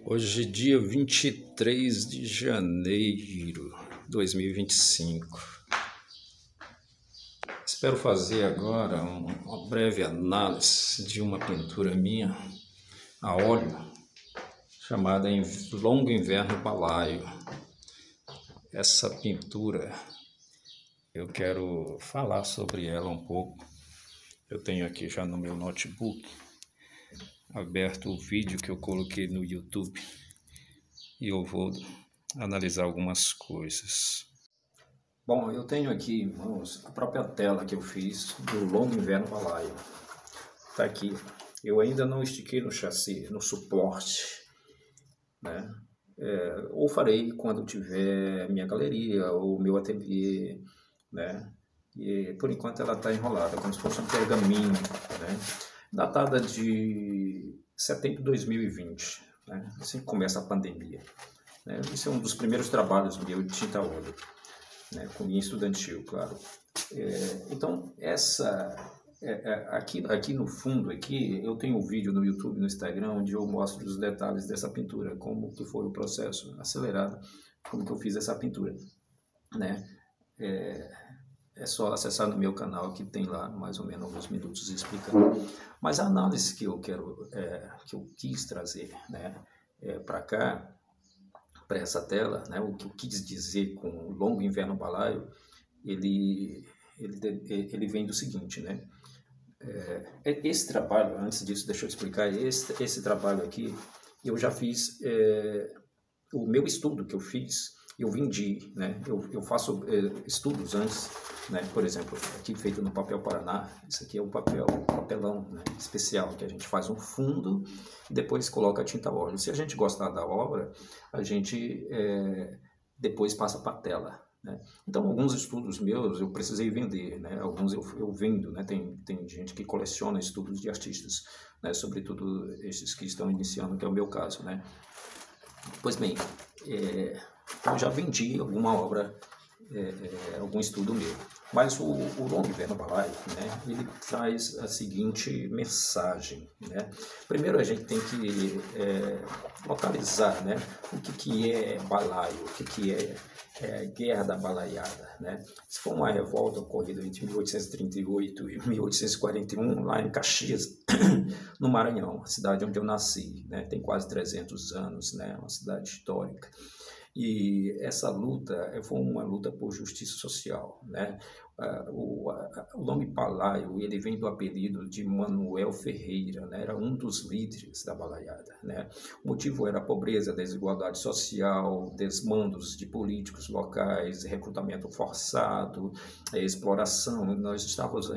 Hoje, dia 23 de janeiro de 2025. Espero fazer agora uma breve análise de uma pintura minha a óleo, chamada Longo Inverno Balaio. Essa pintura, eu quero falar sobre ela um pouco. Eu tenho aqui já no meu notebook aberto o vídeo que eu coloquei no YouTube e eu vou analisar algumas coisas. Bom, eu tenho aqui, irmãos, a própria tela que eu fiz do Longo Inverno Balaio. Está aqui. Eu ainda não estiquei no chassi, no suporte, né? Ou farei quando tiver minha galeria ou meu ateliê, né? E por enquanto ela está enrolada, como se fosse um pergaminho, né? Datada de setembro de 2020, né? Assim que começa a pandemia, né? Esse é um dos primeiros trabalhos meu de tinta a óleo, né? Com linha estudantil, claro. Então, aqui no fundo, aqui, eu tenho um vídeo no YouTube, no Instagram, onde eu mostro os detalhes dessa pintura, como que foi o processo acelerado, como que eu fiz essa pintura, né? É só acessar no meu canal que tem lá mais ou menos alguns minutos explicando. Mas a análise que eu quis trazer, né, para cá, para essa tela, né, o que eu quis dizer com o Longo Inverno Balaio, ele vem do seguinte, né? Esse trabalho, antes disso, deixa eu explicar, esse trabalho aqui, eu já fiz, o meu estudo que eu fiz, eu vendi, né? Eu faço estudos antes, né? Por exemplo, aqui feito no papel Paraná, isso aqui é um papelão, né, especial, que a gente faz um fundo e depois coloca a tinta a óleo. Se a gente gostar da obra, a gente depois passa para a tela, né? Então, alguns estudos meus eu precisei vender, né? Alguns eu vendo, né? Tem gente que coleciona estudos de artistas, né? Sobretudo esses que estão iniciando, que é o meu caso, né? Pois bem, eu já vendi alguma obra, algum estudo meu. Mas o Longo Inverno Balaio, né, ele traz a seguinte mensagem, né? Primeiro a gente tem que localizar, né, o que é balaio, o que é Guerra da Balaiada, né? Isso foi uma revolta ocorrida entre 1838 e 1841, lá em Caxias, no Maranhão, a cidade onde eu nasci, né? Tem quase 300 anos, né? Uma cidade histórica. E essa luta foi uma luta por justiça social, né? O nome Balaio, ele vem do apelido de Manuel Ferreira, né? Era um dos líderes da balaiada, né? O motivo era a pobreza, a desigualdade social, desmandos de políticos locais, recrutamento forçado, exploração. Nós estávamos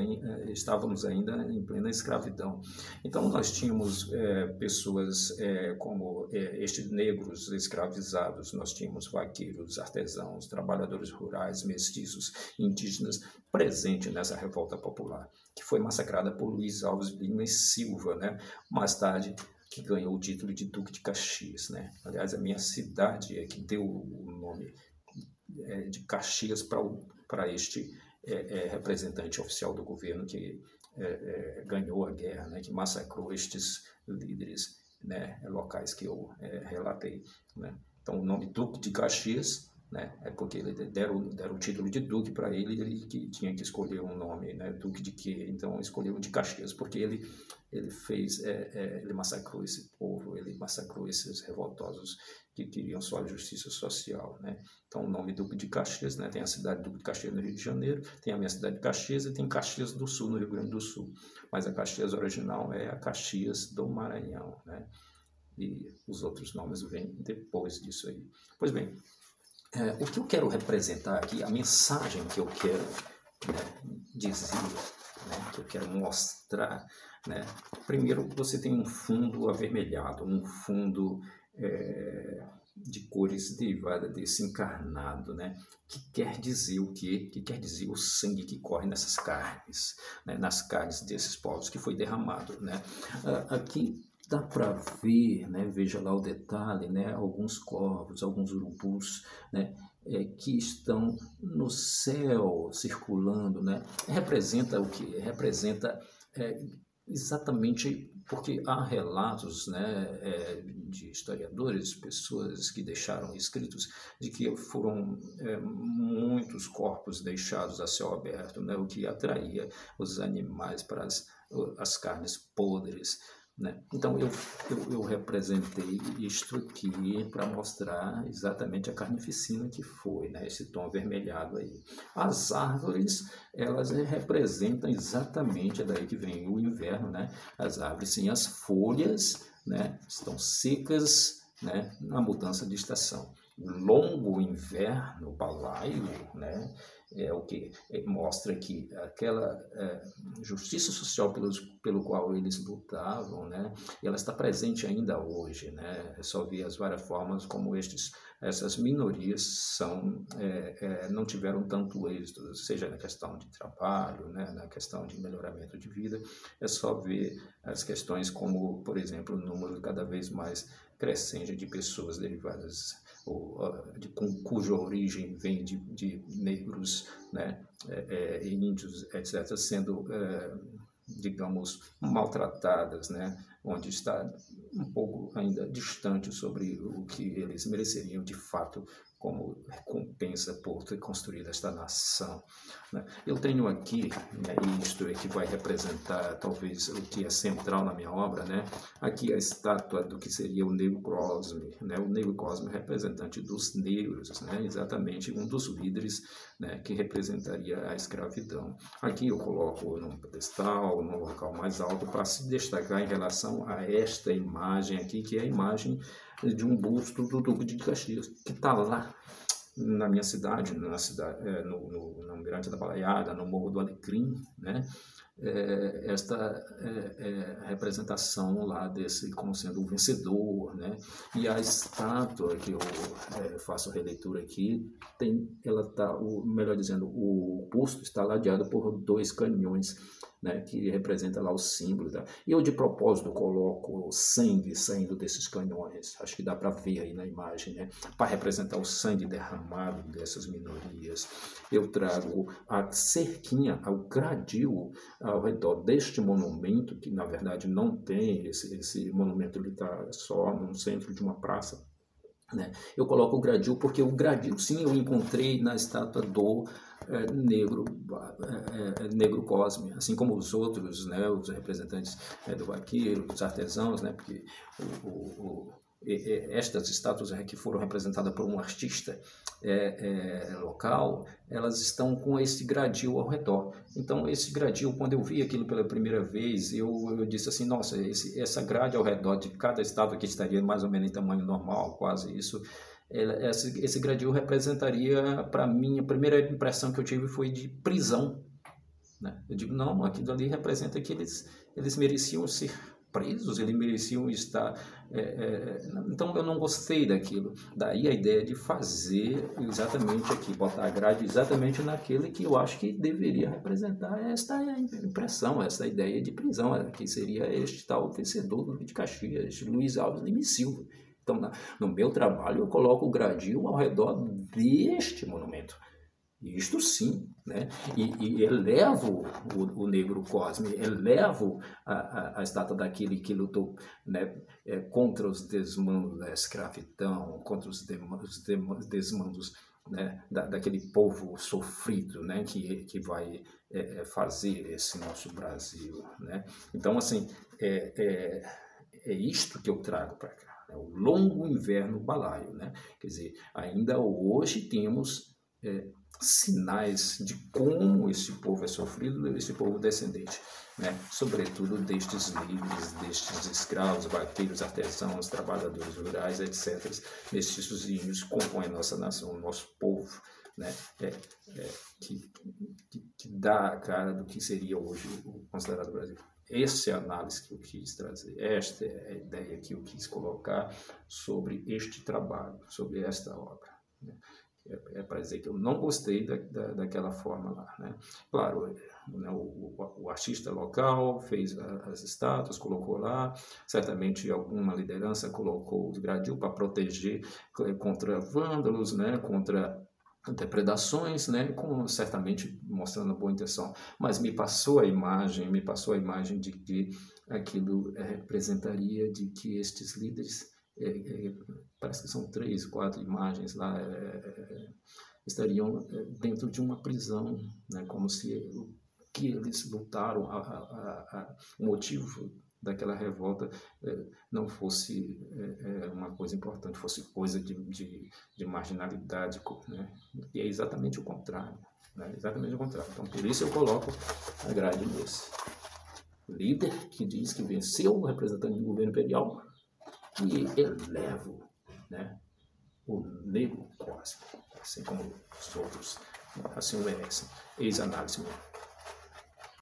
ainda em plena escravidão. Então nós tínhamos pessoas como estes negros escravizados, nós tínhamos vaqueiros, artesãos, trabalhadores rurais, mestiços, indígenas, presente nessa revolta popular, que foi massacrada por Luiz Alves Lima e Silva, né? Mais tarde, que ganhou o título de Duque de Caxias, né? Aliás, a minha cidade é que deu o nome de Caxias para este representante oficial do governo que ganhou a guerra, né? Que massacrou estes líderes, né? Locais que eu relatei, né? Então, o nome Duque de Caxias, né, é porque deram o título de Duque para ele, ele que tinha que escolher um nome, né, Duque de quê? Então escolheu de Caxias, porque ele fez, ele massacrou esse povo, ele massacrou esses revoltosos que queriam só a justiça social, né? Então o nome Duque de Caxias, né, tem a cidade Duque de Caxias no Rio de Janeiro, tem a minha cidade de Caxias e tem Caxias do Sul, no Rio Grande do Sul, mas a Caxias original é a Caxias do Maranhão, né? E os outros nomes vêm depois disso aí. Pois bem, o que eu quero representar aqui, a mensagem que eu quero, né, dizer, né, que eu quero mostrar, né? Primeiro, você tem um fundo avermelhado, um fundo de cores derivadas desse encarnado, né? Que quer dizer o quê? Que quer dizer o sangue que corre nessas carnes, né? Nas carnes desses povos que foi derramado, né? Aqui dá para ver, né? Veja lá o detalhe, né? Alguns corvos, alguns urubus, né? Que estão no céu circulando, né? Representa o que? Representa exatamente porque há relatos, né, de historiadores, pessoas que deixaram escritos, de que foram muitos corpos deixados a céu aberto, né, o que atraía os animais para as carnes podres. Né? Então, eu representei isto aqui para mostrar exatamente a carnificina que foi, né? Esse tom avermelhado aí. As árvores, elas representam exatamente, é daí que vem o inverno, né? As árvores sem as folhas, né? Estão secas, né? Na mudança de estação. O longo inverno, o balaio, né? É o que mostra que aquela justiça social pelo qual eles lutavam, né, ela está presente ainda hoje, né, é só ver as várias formas como essas minorias não tiveram tanto êxito, seja na questão de trabalho, né, na questão de melhoramento de vida, é só ver as questões como, por exemplo, o número cada vez mais crescente de pessoas derivadas cuja origem vem de negros, né, índios, etc., sendo, digamos, maltratadas, né, onde está um pouco ainda distante sobre o que eles mereceriam de fato como recompensa por ter construído esta nação. Né? Eu tenho aqui, né, isto é que vai representar talvez o que é central na minha obra, né? Aqui a estátua do que seria o Negro Cosme, né? O Negro Cosme representante dos negros, né? Exatamente um dos líderes, né, que representaria a escravidão. Aqui eu coloco num pedestal, num local mais alto, para se destacar em relação a esta imagem aqui, que é a imagem de um busto do Duque de Caxias, que está lá na minha cidade, no Mirante da Balaiada, no Morro do Alecrim, né? Esta representação lá desse como sendo o vencedor, né? E a estátua que eu faço a releitura aqui, ela tá, melhor dizendo, o busto está ladeado por 2 canhões, né, que representa lá o símbolo. Tá? E eu de propósito coloco sangue saindo desses canhões, acho que dá para ver aí na imagem, né, para representar o sangue derramado dessas minorias. Eu trago a cerquinha, o gradil ao redor deste monumento, que na verdade não tem, esse monumento ele está só no centro de uma praça. Né? Eu coloco o gradil porque o gradil, sim, eu encontrei na estátua do Negro Cosme, assim como os outros, né, os representantes do vaqueiro, dos artesãos, né, porque estas estátuas que foram representadas por um artista local, elas estão com esse gradil ao redor. Então, esse gradil, quando eu vi aquilo pela primeira vez, eu disse assim, nossa, essa grade ao redor de cada estátua, que estaria mais ou menos em tamanho normal, quase isso, esse gradil representaria, para mim, a primeira impressão que eu tive foi de prisão. Né? Eu digo, não, aquilo ali representa que eles mereciam ser presos, eles mereciam estar... então eu não gostei daquilo. Daí a ideia de fazer exatamente aqui, botar a grade exatamente naquele que eu acho que deveria representar esta impressão, essa ideia de prisão, que seria este tal vencedor de Caxias, Luiz Alves Lima e Silva. Então, no meu trabalho, eu coloco o gradil ao redor deste monumento. Isto sim, né? E elevo o Negro Cosme, elevo a estátua daquele que lutou, né, contra os desmandos da escravidão, contra os desmandos, né, daquele povo sofrido, né, que vai fazer esse nosso Brasil. Né? Então, assim, é isto que eu trago para cá. O longo inverno balaio, né? Quer dizer, ainda hoje temos sinais de como esse povo é sofrido, esse povo descendente, né? Sobretudo destes livres, destes escravos, vaqueiros, artesãos, trabalhadores rurais, etc. Estes índios compõem a nossa nação, o nosso povo, né? Que dá a cara do que seria hoje o considerado Brasil. Essa é a análise que eu quis trazer, esta é a ideia que eu quis colocar sobre este trabalho, sobre esta obra. Né? Para dizer que eu não gostei daquela forma lá. Né? Claro, né, o artista local fez as estátuas, colocou lá, certamente alguma liderança colocou o gradil para proteger contra vândalos, né, contra depredações, né, certamente mostrando boa intenção, mas me passou a imagem de que aquilo representaria de que estes líderes, parece que são 3, 4 imagens lá, estariam dentro de uma prisão, né, como se o que eles lutaram, o motivo daquela revolta não fosse uma coisa importante, fosse coisa de marginalidade, né? E é exatamente o contrário, né? Exatamente o contrário. Então, por isso eu coloco a grade nesse. Líder que diz que venceu o representante do governo imperial e eleva, né, o negro cósmico, assim como os outros assim o merecem. Eis a análise mesmo.